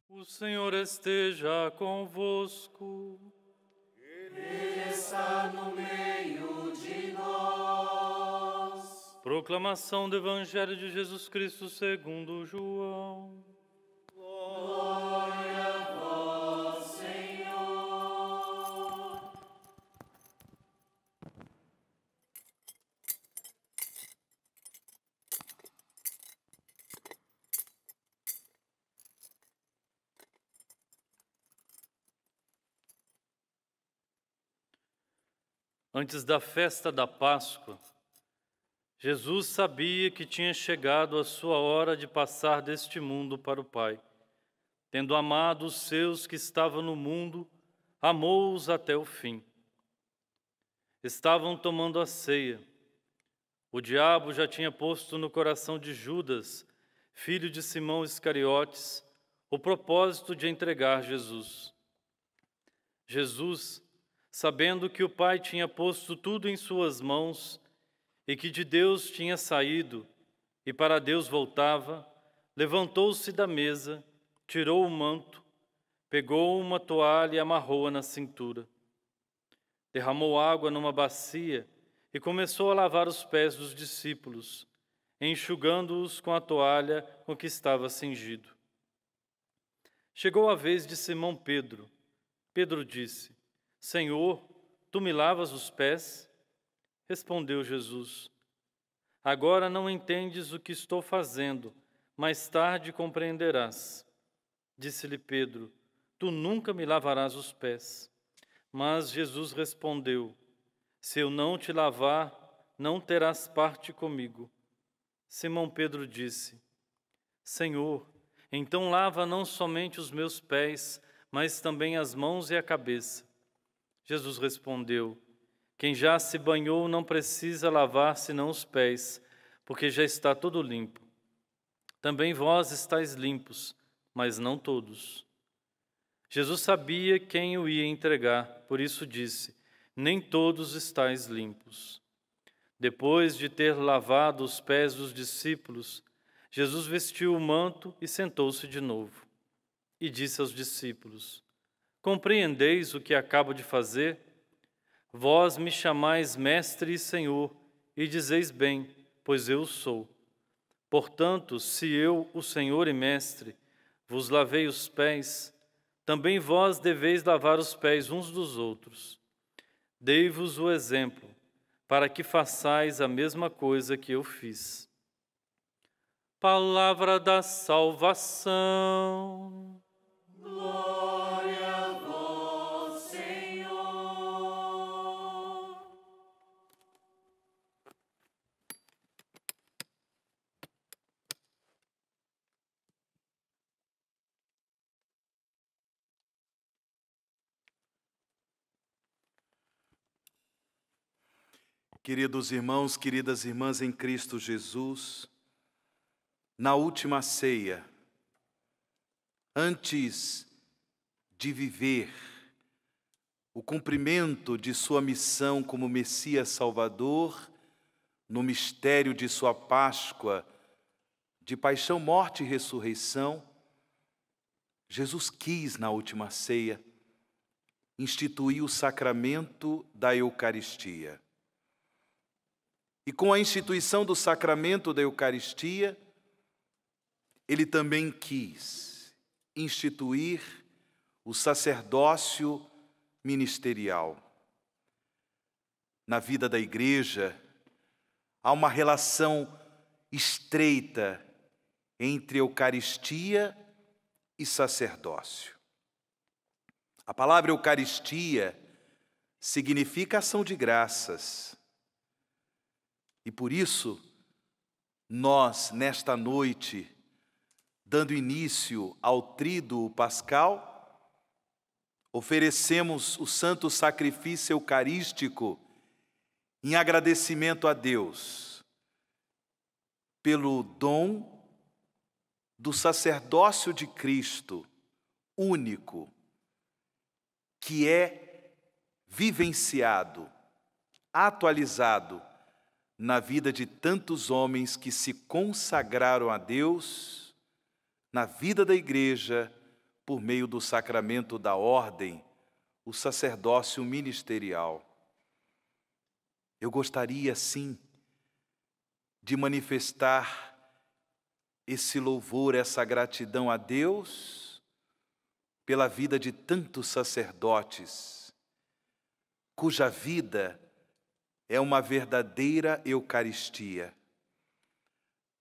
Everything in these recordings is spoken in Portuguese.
O Senhor esteja convosco. Ele está no meio de nós. Proclamação do Evangelho de Jesus Cristo segundo João. Glória a vós, Senhor. Antes da festa da Páscoa, Jesus sabia que tinha chegado a sua hora de passar deste mundo para o Pai. Tendo amado os seus que estavam no mundo, amou-os até o fim. Estavam tomando a ceia. O diabo já tinha posto no coração de Judas, filho de Simão Iscariotes, o propósito de entregar Jesus. Jesus, sabendo que o Pai tinha posto tudo em suas mãos e que de Deus tinha saído e para Deus voltava, levantou-se da mesa, tirou o manto, pegou uma toalha e amarrou-a na cintura. Derramou água numa bacia e começou a lavar os pés dos discípulos, enxugando-os com a toalha com que estava cingido. Chegou a vez de Simão Pedro. Pedro disse: Senhor, tu me lavas os pés? Respondeu Jesus: Agora não entendes o que estou fazendo, mais tarde compreenderás. Disse-lhe Pedro: Tu nunca me lavarás os pés. Mas Jesus respondeu: Se eu não te lavar, não terás parte comigo. Simão Pedro disse: Senhor, então lava não somente os meus pés, mas também as mãos e a cabeça. Jesus respondeu: Quem já se banhou não precisa lavar senão os pés, porque já está todo limpo. Também vós estáis limpos, mas não todos. Jesus sabia quem o ia entregar, por isso disse: Nem todos estáis limpos. Depois de ter lavado os pés dos discípulos, Jesus vestiu o manto e sentou-se de novo. E disse aos discípulos: Compreendeis o que acabo de fazer? Vós me chamais Mestre e Senhor, e dizeis bem, pois eu sou. Portanto, se eu, o Senhor e Mestre, vos lavei os pés, também vós deveis lavar os pés uns dos outros. Dei-vos o exemplo, para que façais a mesma coisa que eu fiz. Palavra da salvação. Glória a vós, Senhor. Queridos irmãos, queridas irmãs em Cristo Jesus, na última ceia, antes de viver o cumprimento de sua missão como Messias Salvador, no mistério de sua Páscoa, de paixão, morte e ressurreição, Jesus quis, na última ceia, instituir o sacramento da Eucaristia. E com a instituição do sacramento da Eucaristia, ele também quis instituir o sacerdócio ministerial. Na vida da igreja, há uma relação estreita entre Eucaristia e sacerdócio. A palavra Eucaristia significa ação de graças. E por isso, nós, nesta noite, dando início ao tríduo pascal, oferecemos o santo sacrifício eucarístico em agradecimento a Deus pelo dom do sacerdócio de Cristo, único, que é vivenciado, atualizado na vida de tantos homens que se consagraram a Deus, na vida da igreja, por meio do sacramento da ordem, o sacerdócio ministerial. Eu gostaria, sim, de manifestar esse louvor, essa gratidão a Deus pela vida de tantos sacerdotes, cuja vida é uma verdadeira Eucaristia.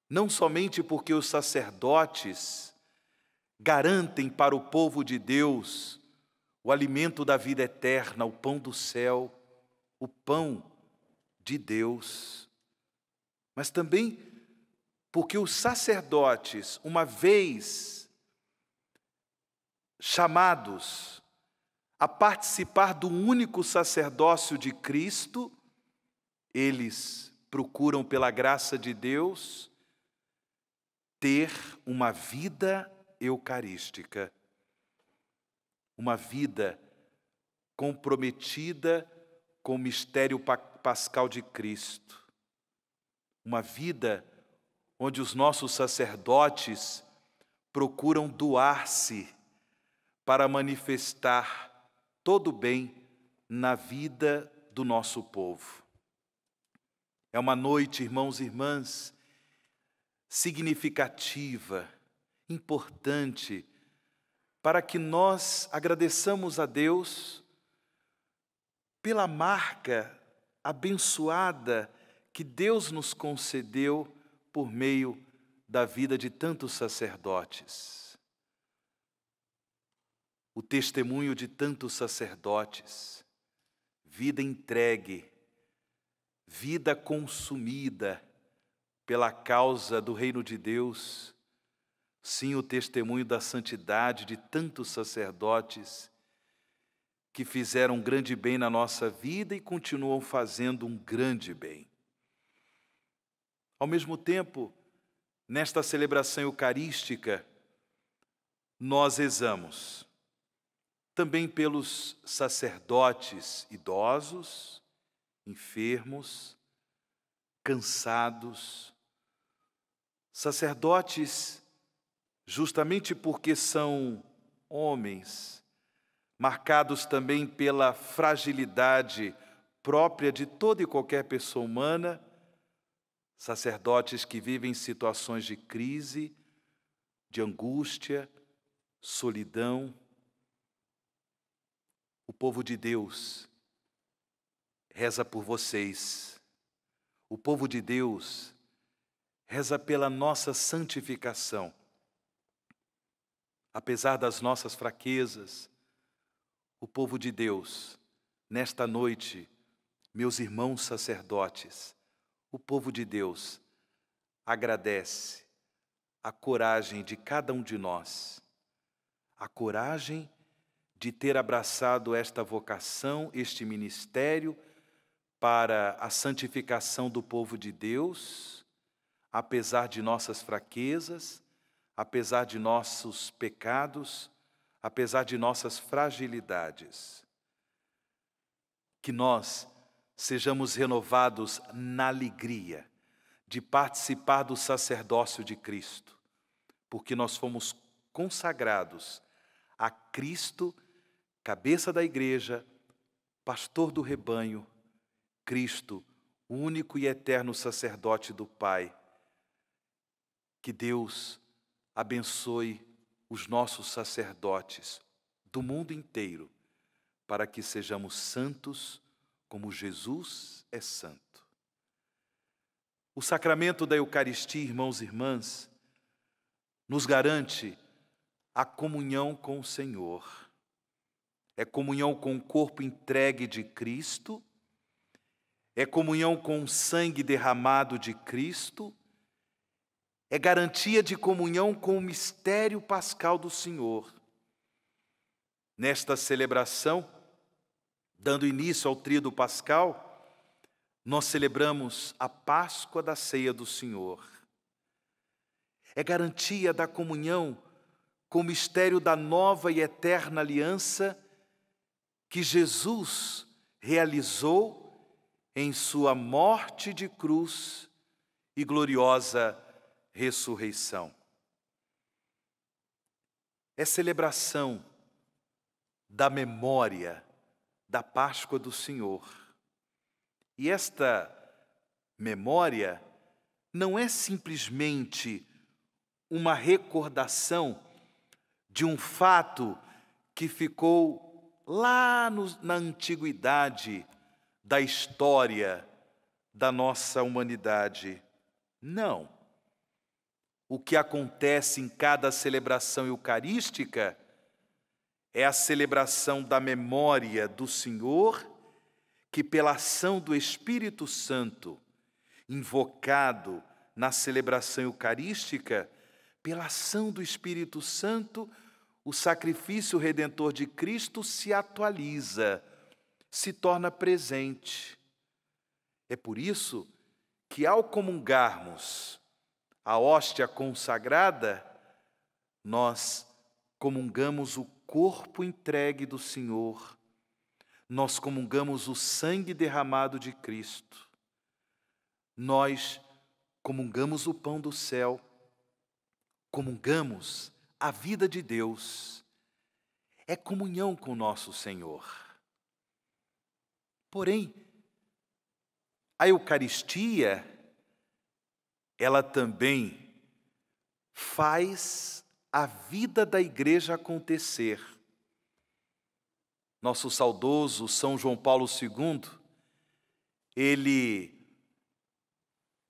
Não somente porque os sacerdotes garantem para o povo de Deus o alimento da vida eterna, o pão do céu, o pão de Deus, mas também porque os sacerdotes, uma vez chamados a participar do único sacerdócio de Cristo, eles procuram, pela graça de Deus, ter uma vida eucarística, uma vida comprometida com o mistério pascal de Cristo, uma vida onde os nossos sacerdotes procuram doar-se para manifestar todo o bem na vida do nosso povo. É uma noite, irmãos e irmãs, significativa, importante, para que nós agradeçamos a Deus pela marca abençoada que Deus nos concedeu por meio da vida de tantos sacerdotes. O testemunho de tantos sacerdotes, vida entregue, vida consumida pela causa do reino de Deus, sim, o testemunho da santidade de tantos sacerdotes que fizeram um grande bem na nossa vida e continuam fazendo um grande bem. Ao mesmo tempo, nesta celebração eucarística, nós rezamos também pelos sacerdotes idosos, enfermos, cansados, sacerdotes justamente porque são homens, marcados também pela fragilidade própria de toda e qualquer pessoa humana, sacerdotes que vivem situações de crise, de angústia, solidão. O povo de Deus reza por vocês. O povo de Deus reza pela nossa santificação. Apesar das nossas fraquezas, o povo de Deus, nesta noite, meus irmãos sacerdotes, o povo de Deus agradece a coragem de cada um de nós, a coragem de ter abraçado esta vocação, este ministério para a santificação do povo de Deus, apesar de nossas fraquezas, apesar de nossos pecados, apesar de nossas fragilidades. Que nós sejamos renovados na alegria de participar do sacerdócio de Cristo, porque nós fomos consagrados a Cristo, cabeça da igreja, pastor do rebanho, Cristo, o único e eterno sacerdote do Pai. Que Deus abençoe os nossos sacerdotes do mundo inteiro, para que sejamos santos como Jesus é santo. O sacramento da Eucaristia, irmãos e irmãs, nos garante a comunhão com o Senhor. É comunhão com o corpo entregue de Cristo, é comunhão com o sangue derramado de Cristo, é garantia de comunhão com o mistério pascal do Senhor. Nesta celebração, dando início ao tríduo pascal, nós celebramos a Páscoa da ceia do Senhor. É garantia da comunhão com o mistério da nova e eterna aliança que Jesus realizou em sua morte de cruz e gloriosa ressurreição. É celebração da memória da Páscoa do Senhor. E esta memória não é simplesmente uma recordação de um fato que ficou lá na antiguidade da história da nossa humanidade. Não. O que acontece em cada celebração eucarística é a celebração da memória do Senhor, que pela ação do Espírito Santo, invocado na celebração eucarística, pela ação do Espírito Santo, o sacrifício redentor de Cristo se atualiza, se torna presente. É por isso que, ao comungarmos a hóstia consagrada, nós comungamos o corpo entregue do Senhor, nós comungamos o sangue derramado de Cristo, nós comungamos o pão do céu, comungamos a vida de Deus, é comunhão com nosso Senhor. Porém, a Eucaristia, ela também faz a vida da igreja acontecer. Nosso saudoso São João Paulo II, ele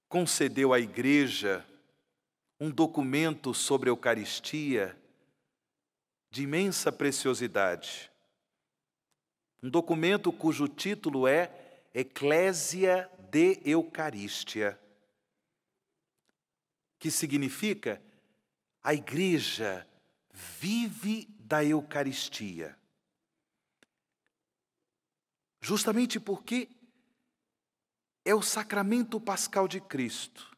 concedeu à igreja um documento sobre a Eucaristia de imensa preciosidade. Um documento cujo título é Ecclesia de Eucaristia, que significa a igreja vive da Eucaristia. Justamente porque é o sacramento pascal de Cristo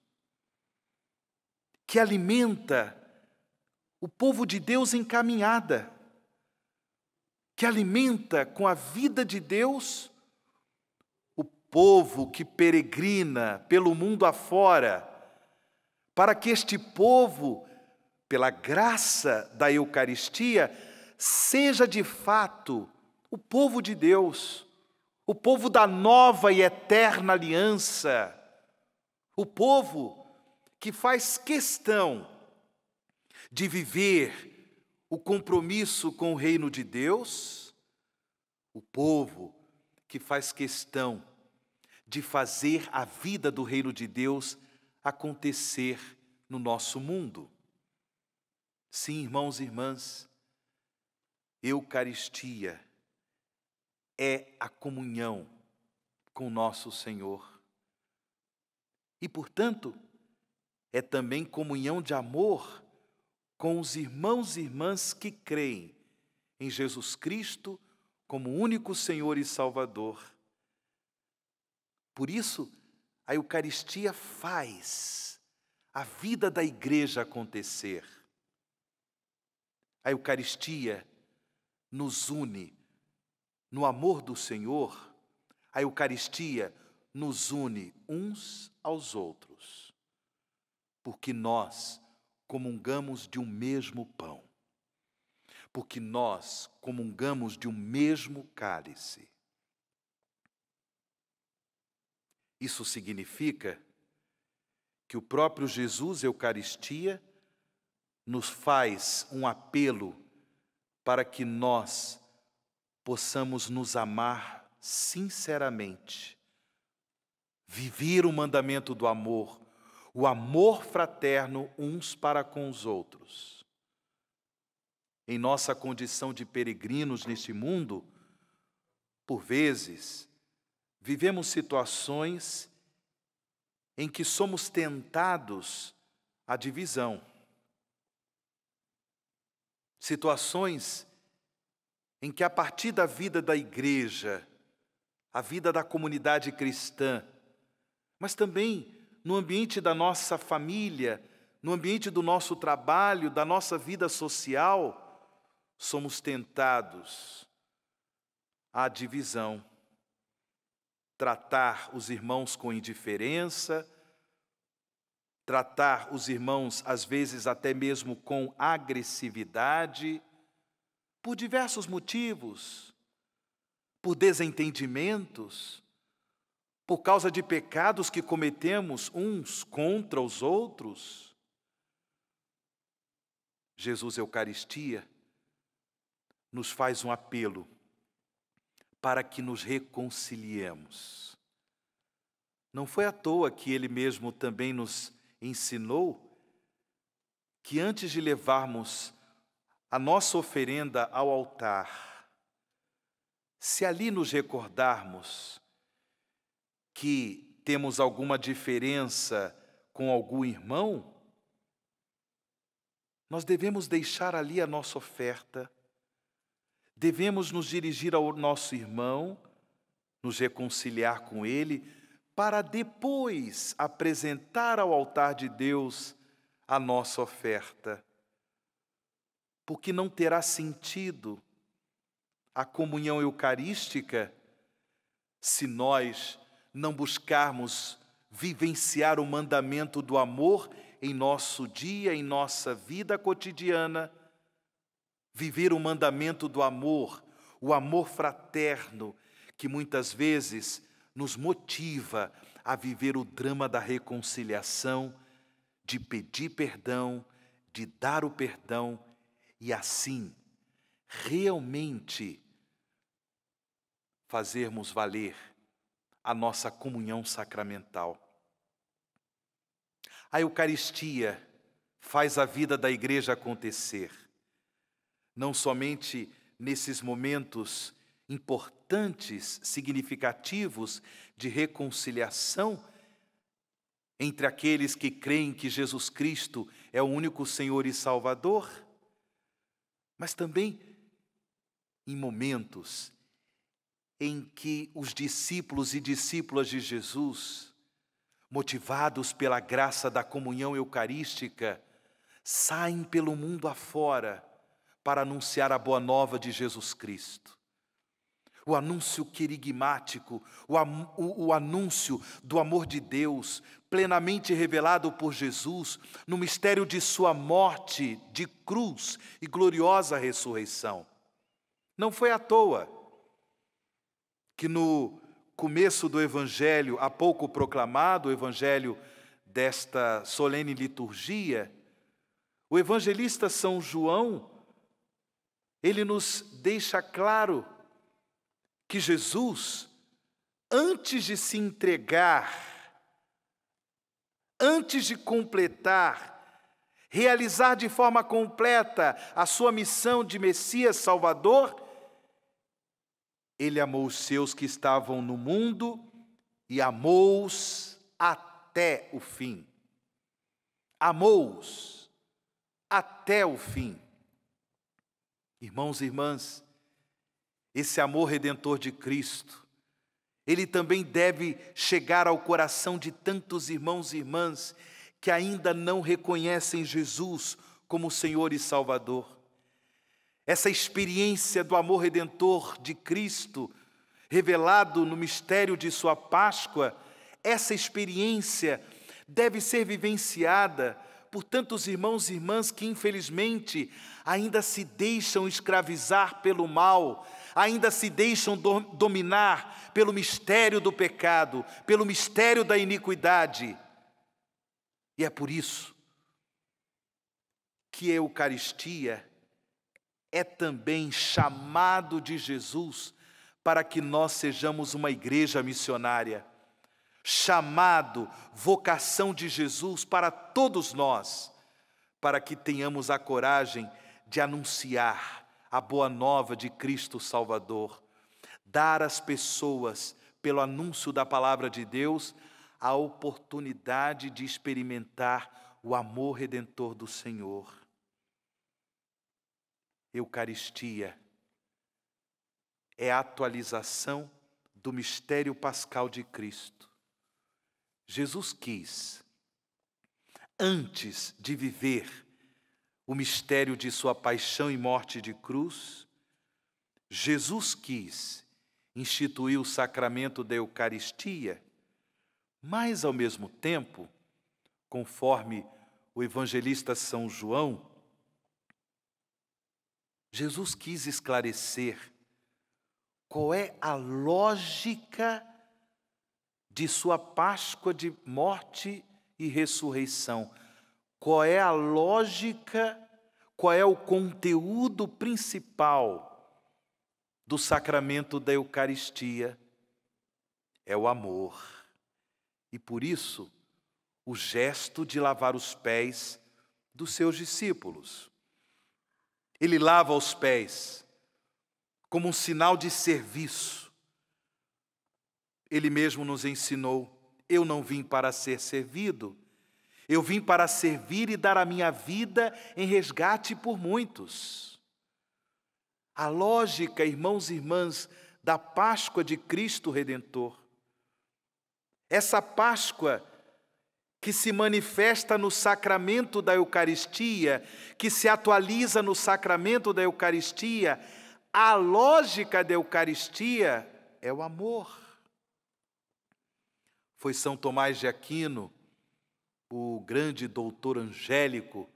que alimenta o povo de Deus em caminhada, que alimenta com a vida de Deus o povo que peregrina pelo mundo afora, para que este povo, pela graça da Eucaristia, seja de fato o povo de Deus, o povo da nova e eterna aliança, o povo que faz questão de viver o compromisso com o reino de Deus, o povo que faz questão de fazer a vida do reino de Deus acontecer no nosso mundo. Sim, irmãos e irmãs, Eucaristia é a comunhão com nosso Senhor. E, portanto, é também comunhão de amor com os irmãos e irmãs que creem em Jesus Cristo como único Senhor e Salvador. Por isso, a Eucaristia faz a vida da igreja acontecer. A Eucaristia nos une no amor do Senhor. A Eucaristia nos une uns aos outros, porque nós comungamos de um mesmo pão, porque nós comungamos de um mesmo cálice. Isso significa que o próprio Jesus, Eucaristia, nos faz um apelo para que nós possamos nos amar sinceramente, viver o mandamento do amor, o amor fraterno uns para com os outros. Em nossa condição de peregrinos neste mundo, por vezes, vivemos situações em que somos tentados à divisão. Situações em que, a partir da vida da igreja, a vida da comunidade cristã, mas também no ambiente da nossa família, no ambiente do nosso trabalho, da nossa vida social, somos tentados à divisão. tratar os irmãos com indiferença, tratar os irmãos, às vezes, até mesmo com agressividade, por diversos motivos, por desentendimentos, por causa de pecados que cometemos uns contra os outros. Jesus Eucaristia nos faz um apelo para que nos reconciliemos. Não foi à toa que Ele mesmo também nos ensinou que antes de levarmos a nossa oferenda ao altar, se ali nos recordarmos que temos alguma diferença com algum irmão, nós devemos deixar ali a nossa oferta, devemos nos dirigir ao nosso irmão, nos reconciliar com ele, para depois apresentar ao altar de Deus a nossa oferta. Porque não terá sentido a comunhão eucarística se nós não buscarmos vivenciar o mandamento do amor em nosso dia, em nossa vida cotidiana, viver o mandamento do amor, o amor fraterno, que muitas vezes nos motiva a viver o drama da reconciliação, de pedir perdão, de dar o perdão e assim realmente fazermos valer a nossa comunhão sacramental. A Eucaristia faz a vida da igreja acontecer, não somente nesses momentos importantes, significativos de reconciliação entre aqueles que creem que Jesus Cristo é o único Senhor e Salvador, mas também em momentos em que os discípulos e discípulas de Jesus, motivados pela graça da comunhão eucarística, saem pelo mundo afora para anunciar a boa nova de Jesus Cristo. O anúncio querigmático, o anúncio do amor de Deus, plenamente revelado por Jesus no mistério de sua morte, de cruz e gloriosa ressurreição. Não foi à toa que no começo do Evangelho, há pouco proclamado, o Evangelho desta solene liturgia, o evangelista São João, ele nos deixa claro que Jesus, antes de se entregar, antes de completar, realizar de forma completa a sua missão de Messias Salvador, ele amou os seus que estavam no mundo e amou-os até o fim. Amou-os até o fim. Irmãos e irmãs, esse amor redentor de Cristo, ele também deve chegar ao coração de tantos irmãos e irmãs que ainda não reconhecem Jesus como Senhor e Salvador. Essa experiência do amor redentor de Cristo, revelado no mistério de sua Páscoa, essa experiência deve ser vivenciada por tantos irmãos e irmãs que, infelizmente, ainda se deixam escravizar pelo mal, ainda se deixam dominar pelo mistério do pecado, pelo mistério da iniquidade. E é por isso que a Eucaristia é também chamado de Jesus para que nós sejamos uma igreja missionária. Chamado, vocação de Jesus para todos nós, para que tenhamos a coragem de anunciar a boa nova de Cristo Salvador, dar às pessoas, pelo anúncio da palavra de Deus, a oportunidade de experimentar o amor redentor do Senhor. Eucaristia é a atualização do mistério pascal de Cristo. Jesus quis, antes de viver o mistério de sua paixão e morte de cruz, Jesus quis instituiu o sacramento da Eucaristia, mas, ao mesmo tempo, conforme o evangelista São João, Jesus quis esclarecer qual é a lógica de sua Páscoa de morte e ressurreição. Qual é a lógica, qual é o conteúdo principal do sacramento da Eucaristia? É o amor. E por isso, o gesto de lavar os pés dos seus discípulos. Ele lava os pés como um sinal de serviço. Ele mesmo nos ensinou: eu não vim para ser servido, eu vim para servir e dar a minha vida em resgate por muitos. A lógica, irmãos e irmãs, da Páscoa de Cristo Redentor. Essa Páscoa que se manifesta no sacramento da Eucaristia, que se atualiza no sacramento da Eucaristia, a lógica da Eucaristia é o amor. Foi São Tomás de Aquino, o grande doutor angélico,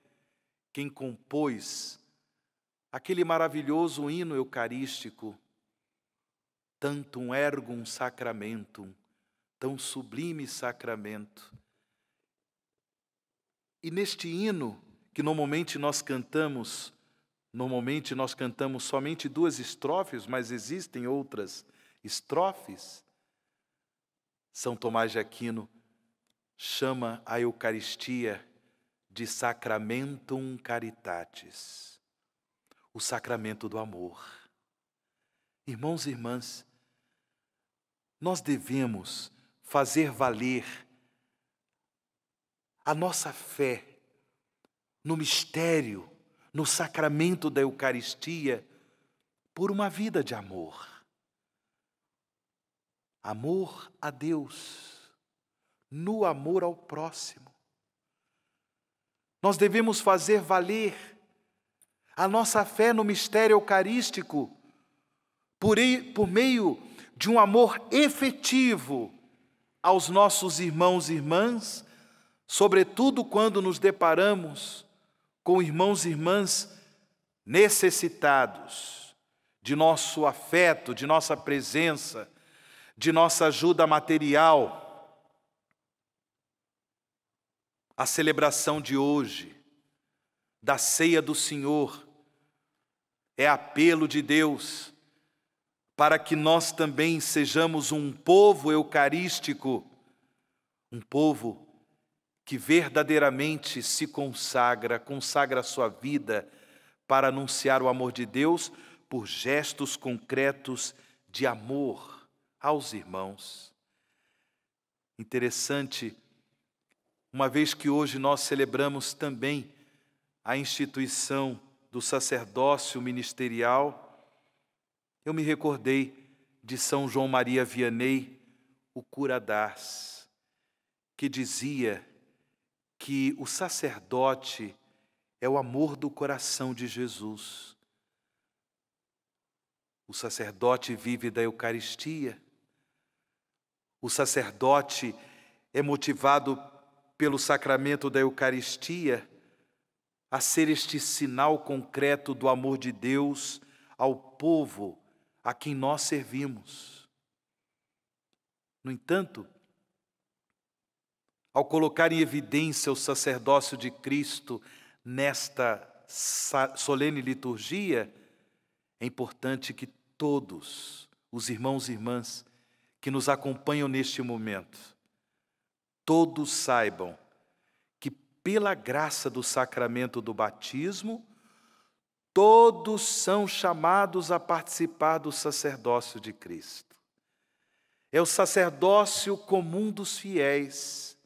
quem compôs aquele maravilhoso hino eucarístico, Tantum ergum sacramentum, tão sublime sacramento. E neste hino, que normalmente nós cantamos somente 2 estrofes, mas existem outras estrofes, São Tomás de Aquino chama a Eucaristia de Sacramentum Caritatis, o sacramento do amor. Irmãos e irmãs, nós devemos fazer valer a nossa fé no mistério, no sacramento da Eucaristia, por uma vida de amor. Amor a Deus, no amor ao próximo. Nós devemos fazer valer a nossa fé no mistério eucarístico por meio de um amor efetivo aos nossos irmãos e irmãs, sobretudo quando nos deparamos com irmãos e irmãs necessitados de nosso afeto, de nossa presença, de nossa ajuda material. A celebração de hoje, da ceia do Senhor, é apelo de Deus para que nós também sejamos um povo eucarístico, um povo que verdadeiramente se consagra a sua vida para anunciar o amor de Deus por gestos concretos de amor aos irmãos. Interessante, uma vez que hoje nós celebramos também a instituição do sacerdócio ministerial, eu me recordei de São João Maria Vianney, o cura d'Ars, que dizia que o sacerdote é o amor do coração de Jesus. O sacerdote vive da Eucaristia. O sacerdote é motivado pelo sacramento da Eucaristia a ser este sinal concreto do amor de Deus ao povo a quem nós servimos. No entanto, ao colocar em evidência o sacerdócio de Cristo nesta solene liturgia, é importante que todos os irmãos e irmãs que nos acompanham neste momento, todos saibam que pela graça do sacramento do batismo, todos são chamados a participar do sacerdócio de Cristo. É o sacerdócio comum dos fiéis.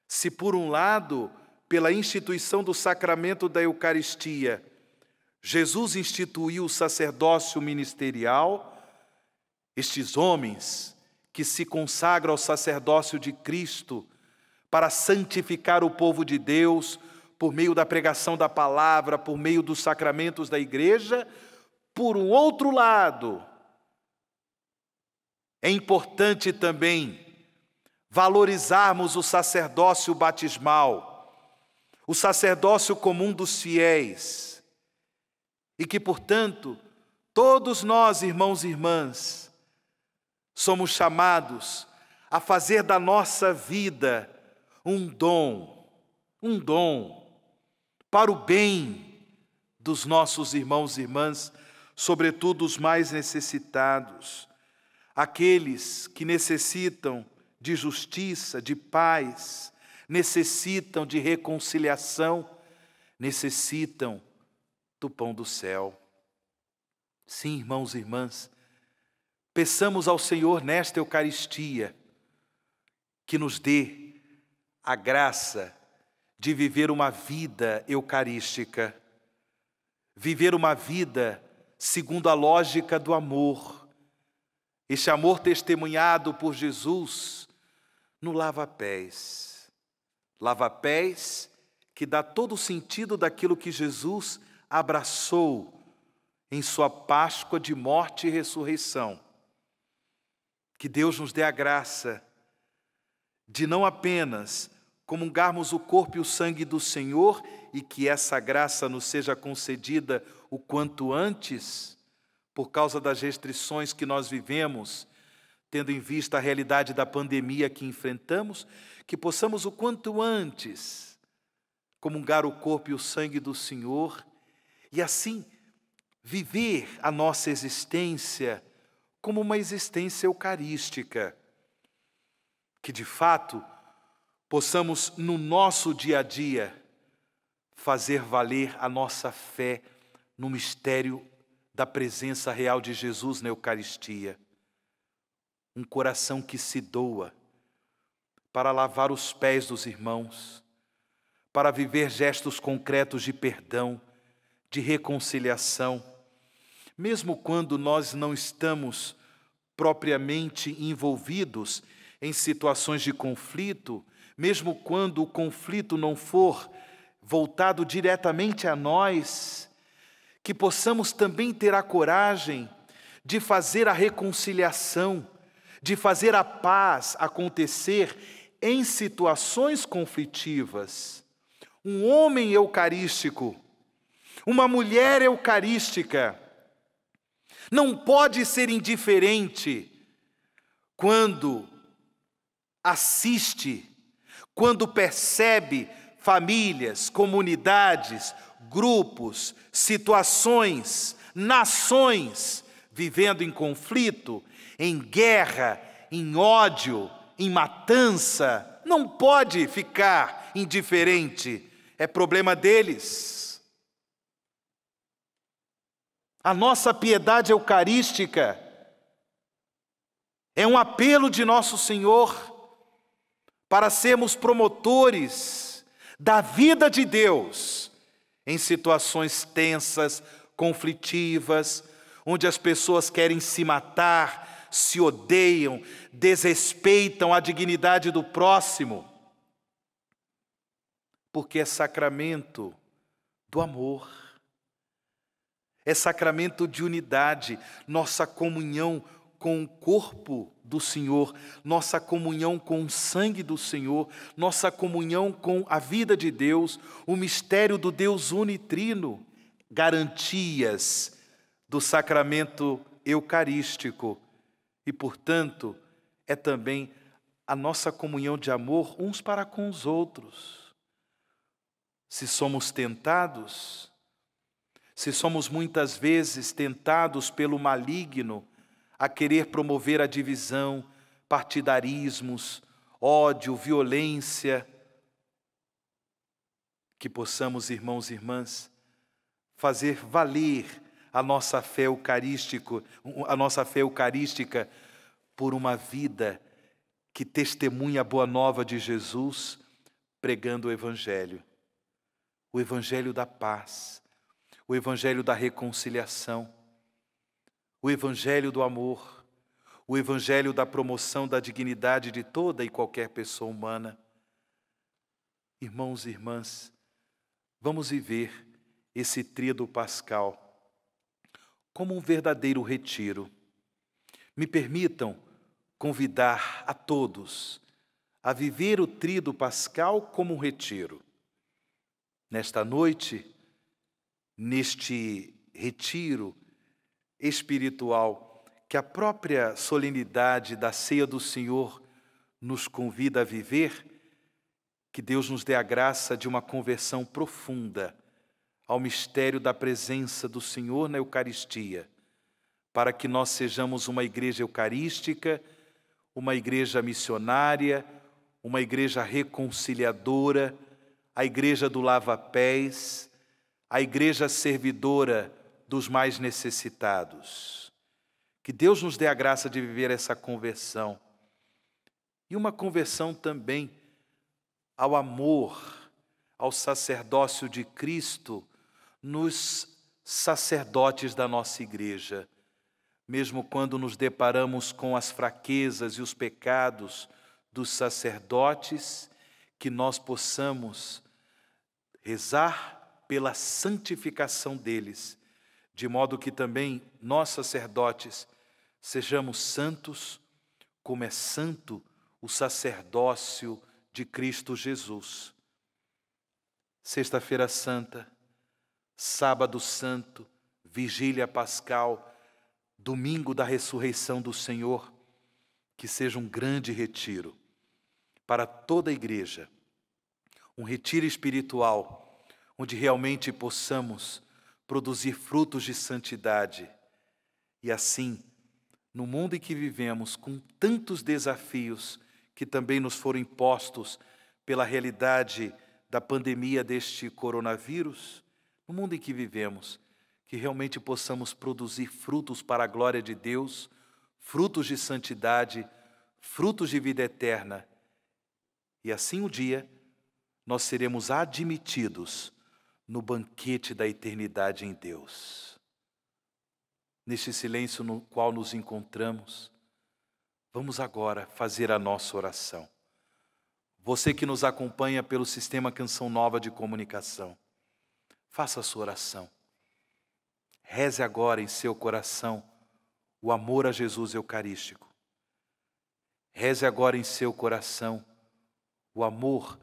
Se por um lado, pela instituição do sacramento da Eucaristia, Jesus instituiu o sacerdócio ministerial, estes homens que se consagram ao sacerdócio de Cristo para santificar o povo de Deus por meio da pregação da palavra, por meio dos sacramentos da igreja, por um outro lado, É importante também valorizarmos o sacerdócio batismal, o sacerdócio comum dos fiéis, e que, portanto, todos nós, irmãos e irmãs, somos chamados a fazer da nossa vida um dom para o bem dos nossos irmãos e irmãs, sobretudo os mais necessitados, aqueles que necessitam de justiça, de paz, necessitam de reconciliação, necessitam do pão do céu. Sim, irmãos e irmãs, peçamos ao Senhor nesta Eucaristia que nos dê a graça de viver uma vida eucarística, viver uma vida segundo a lógica do amor, este amor testemunhado por Jesus no lava-pés que dá todo o sentido daquilo que Jesus abraçou em sua Páscoa de morte e ressurreição. Que Deus nos dê a graça de não apenas comungarmos o corpo e o sangue do Senhor, e que essa graça nos seja concedida o quanto antes, por causa das restrições que nós vivemos, tendo em vista a realidade da pandemia que enfrentamos, que possamos o quanto antes comungar o corpo e o sangue do Senhor, e assim viver a nossa existência como uma existência eucarística, que de fato possamos no nosso dia a dia fazer valer a nossa fé no mistério da presença real de Jesus na Eucaristia. Um coração que se doa para lavar os pés dos irmãos, para viver gestos concretos de perdão, de reconciliação, mesmo quando nós não estamos propriamente envolvidos em situações de conflito, mesmo quando o conflito não for voltado diretamente a nós, que possamos também ter a coragem de fazer a reconciliação, de fazer a paz acontecer em situações conflitivas. Um homem eucarístico, uma mulher eucarística, não pode ser indiferente quando assiste, quando percebe famílias, comunidades, grupos, situações, nações vivendo em conflito, em guerra, em ódio, em matança. Não pode ficar indiferente, é problema deles. A nossa piedade eucarística é um apelo de nosso Senhor para sermos promotores da vida de Deus em situações tensas, conflitivas, onde as pessoas querem se matar, se odeiam, desrespeitam a dignidade do próximo, porque é sacramento do amor, é sacramento de unidade, nossa comunhão com o corpo do Senhor, nossa comunhão com o sangue do Senhor, nossa comunhão com a vida de Deus, o mistério do Deus unitrino, garantias do sacramento eucarístico. E, portanto, é também a nossa comunhão de amor uns para com os outros. Se somos tentados, se somos muitas vezes tentados pelo maligno a querer promover a divisão, partidarismos, ódio, violência, que possamos, irmãos e irmãs, fazer valer a nossa fé eucarística por uma vida que testemunha a boa nova de Jesus, pregando o Evangelho da paz, o Evangelho da reconciliação, o Evangelho do amor, o Evangelho da promoção da dignidade de toda e qualquer pessoa humana. Irmãos e irmãs, vamos viver esse tríado pascal como um verdadeiro retiro. Me permitam convidar a todos a viver o tríduo pascal como um retiro. Nesta noite, neste retiro espiritual que a própria solenidade da Ceia do Senhor nos convida a viver, que Deus nos dê a graça de uma conversão profunda ao mistério da presença do Senhor na Eucaristia, para que nós sejamos uma igreja eucarística, uma igreja missionária, uma igreja reconciliadora, a igreja do lava-pés, a igreja servidora dos mais necessitados. Que Deus nos dê a graça de viver essa conversão. E uma conversão também ao amor, ao sacerdócio de Cristo nos sacerdotes da nossa igreja. Mesmo quando nos deparamos com as fraquezas e os pecados dos sacerdotes, que nós possamos rezar pela santificação deles, de modo que também nós, sacerdotes, sejamos santos, como é santo o sacerdócio de Cristo Jesus. Sexta-feira Santa, Sábado Santo, Vigília Pascal, Domingo da Ressurreição do Senhor, que seja um grande retiro para toda a igreja, um retiro espiritual, onde realmente possamos produzir frutos de santidade. E assim, no mundo em que vivemos, com tantos desafios que também nos foram impostos pela realidade da pandemia deste coronavírus, no mundo em que vivemos, que realmente possamos produzir frutos para a glória de Deus, frutos de santidade, frutos de vida eterna. E assim um dia nós seremos admitidos no banquete da eternidade em Deus. Neste silêncio no qual nos encontramos, vamos agora fazer a nossa oração. Você que nos acompanha pelo Sistema Canção Nova de Comunicação, faça a sua oração. Reze agora em seu coração o amor a Jesus Eucarístico. Reze agora em seu coração o amor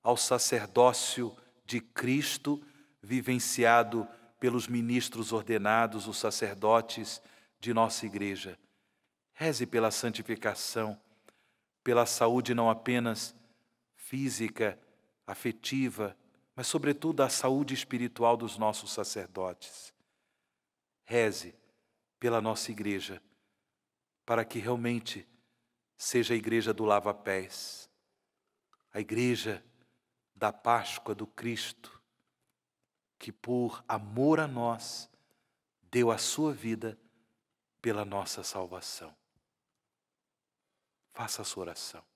ao sacerdócio de Cristo, vivenciado pelos ministros ordenados, os sacerdotes de nossa igreja. Reze pela santificação, pela saúde não apenas física, afetiva, mas sobretudo a saúde espiritual dos nossos sacerdotes. Reze pela nossa igreja, para que realmente seja a igreja do lava-pés, a igreja da Páscoa do Cristo, que por amor a nós deu a sua vida pela nossa salvação. Faça a sua oração.